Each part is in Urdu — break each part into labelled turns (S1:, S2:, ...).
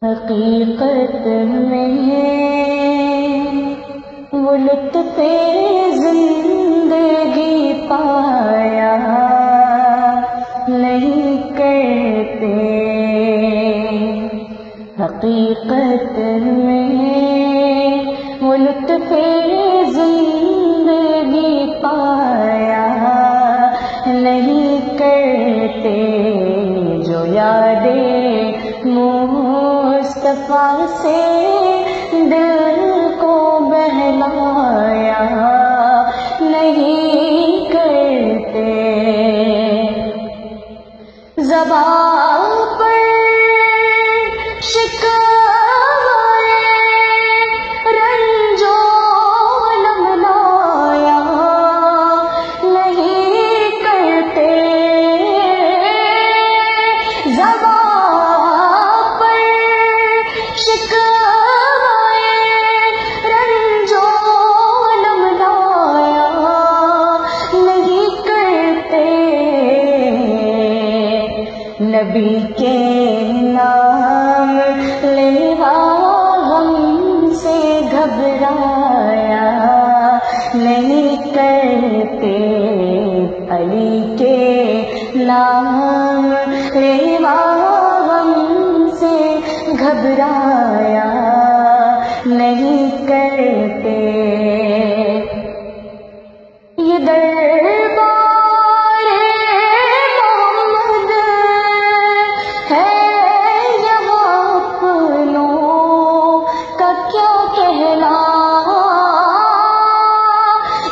S1: حقیقت میں وہ لطف زندگی پایا نہیں کرتے، حقیقت میں وہ لطف زندگی پایا نہیں کرتے، جو یادیں مصطفیٰ سے دل کو بہلایا نہیں کرتے، زبان پر شکوائے رنج و لملایا نہیں کرتے، زبان نبی کے نام لیوا غم سے گھبرایا نہیں کرتے، علی کے نام لیوا غم سے گھبرایا نہیں کرتے، یہ دربار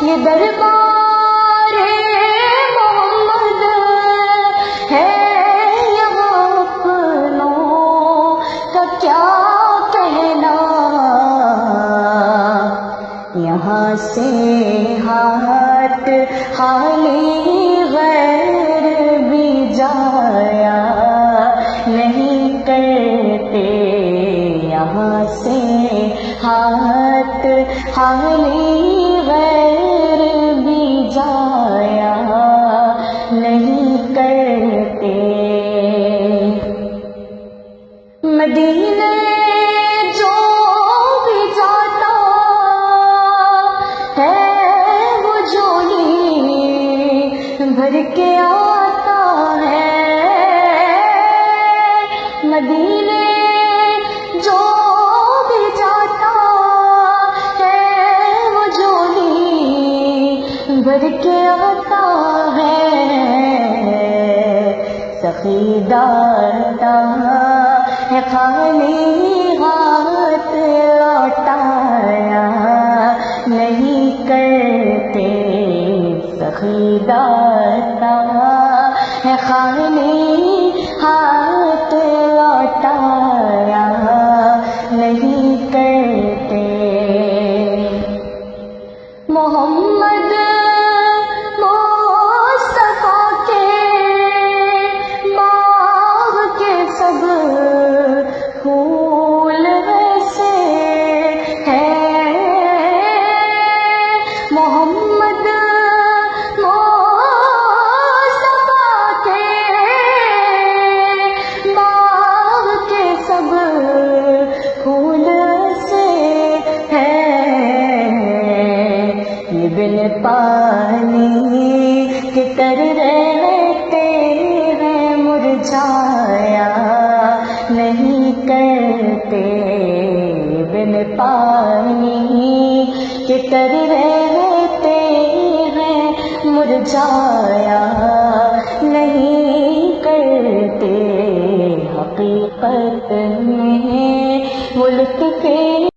S1: یہ دربار محمد ہے یہاں اپنوں کا کیا کہنا، یہاں سے ہاتھ خالی غیر بھی جایا نہیں کرتے، یہاں سے ہاتھ خالی غیر بھی جایا نہیں کرتے، مدینے جو بھی جاتا ہے وہ جھولی بھر کے آتا ہے، مدینے جو بھی جاتا بھر کے آتا ہے، سخی داتا ہے خالی ہاتھ لوٹایا نہیں کرتے، سخی داتا ہے خالی ہاتھ لوٹایا نہیں کرتے، محمد مصطفیٰ کے باغ کے سب پھول ویسے ہیں، محمد مصطفیٰ کے باغ کے سب پھول ویسے بن پانی کی طرح رہتے ہیں، مرجھایا نہیں کرتے، بن پانی کی طرح رہتے ہیں، مرجھایا نہیں کرتے، حقیقت میں وہ لطف